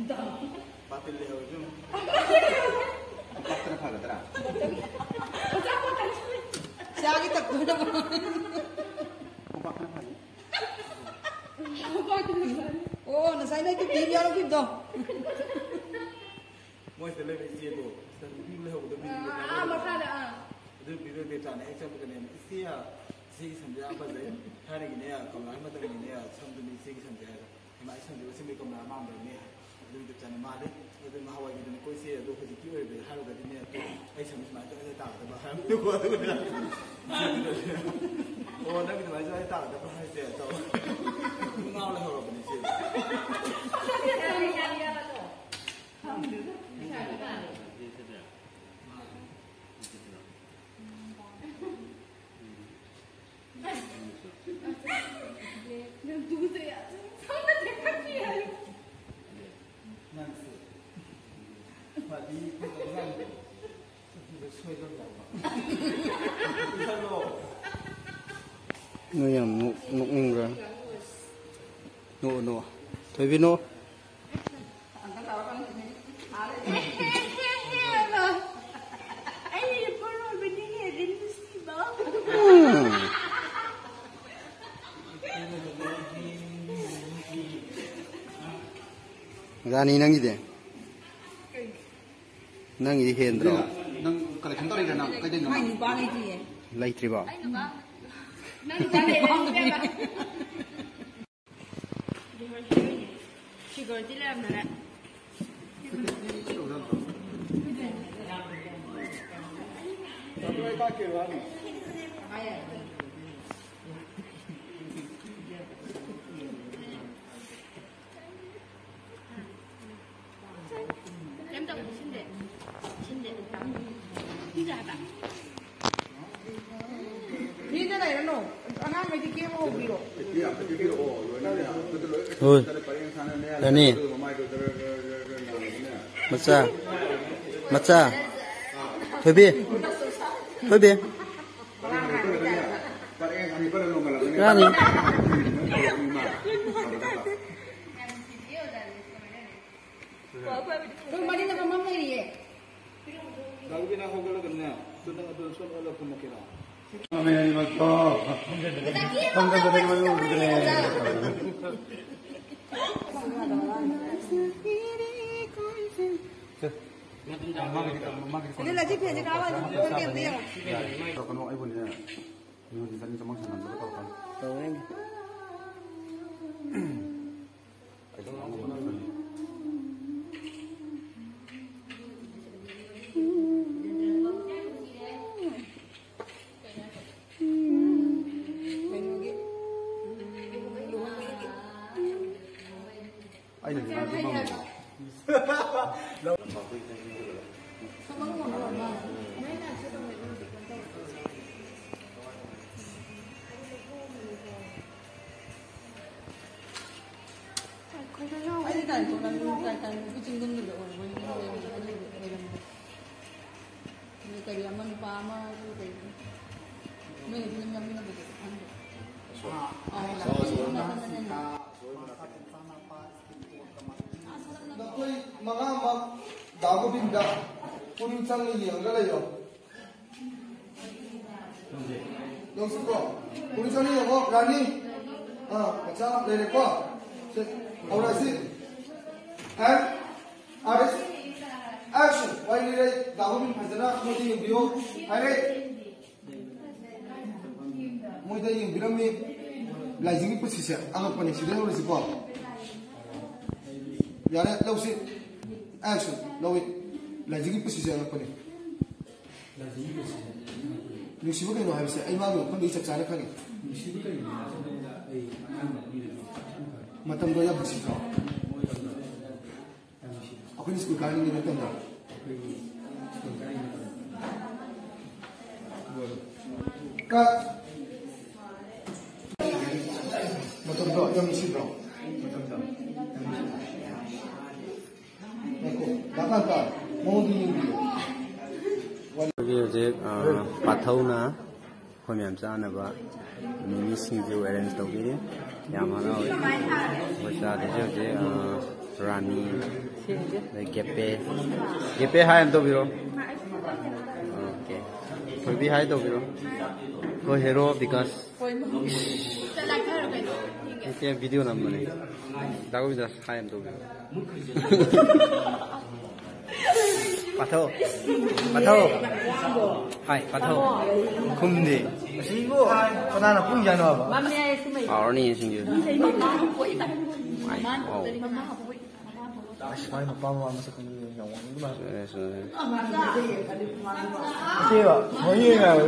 Patil le hoy tum. Patna phala tara. Siagi tak tu dah. Patna phala. Oh, nasai na ki TV aro ki do. Moi se le isi do. Se le ho do. Makada Do video data ne exam kane isi ya isi samja ba de. Thane ki ne ya kamla ma ta ki ne ya samdu ni isi ki samja. Ma isi samja se me kamla ma ba ne. Do data ne ma le. Do ma hawa ki ne ko isi do ko ki we be ha ro ga ne to. Ai samja ma ta ta ta ba ha. Do ko do na. Oh, na ki ma ja ta ta ba ha se to. Ngao le ho ba ni se. Nó nhầm nụ ngừng rồi nụ thôi biết nụ ra ni năng gì thế năng gì hiện rồi Nang kala khanta ri na kai den Mai ni ba nai ti. lấy tri bảo Nang ta ne bang ti. Sugar ti lam na. Tôi ba kêu anh. Em tao xin để được tắm đi ra tắm Ni ta dai no. Ana mai ti ke mo bi ro. thôi là nè macha thôi biết ra đi Ko mari ta kam mai ri e. Dalu kina ho galo kanna. Tudang adul son ala pumakira. Kami ni magto. Hanggang sa tayo mag-uwi Ini lagi phe ka wa ko ke ti yo. Kalau kan ai punya. Ini di sana sama sama betul kan. Tahu kan? Itu aku mana. Ai nak jadi mana? Ai ta ko na lu ka ta ku ching dum lu ko ni ni ka ya man pa ma ku te me ni nyam ni na bu Nakoi mga mag dago binda puning sang ni yang galayo. Dong suko. Puning sang ni yang rani. Macam lele ko. Aura si. And artist action. Why ni dago bin phajana modi yung bio. Are. Modi yung birami. Lajingi posisi. Ang pani sida ro si ko. Yare lausi action lawi lajigi position apani lajigi position nusibu kai no habse ai ma no khandi chak chana khani nusibu kai no ai matam do ya busi ka apani school ka ni matam da ka matam do ya misi do Jadi je pathau na kami amca na ba mini singju arrange togi yang mana oi. Masa je Rani, Gepe hai em đâu biết không? Ok, tôi biết hai đâu biết không? Có hero because cái video nằm này, đâu biết hai em đâu biết. Bắt thâu, bắt thâu, không đi. Sigo, con nào cũng già nữa mà. Ở đây xin chứ. Mai mà bao mà sao không nhiều nhưng mà. Rồi. Thế à? Mấy như nào?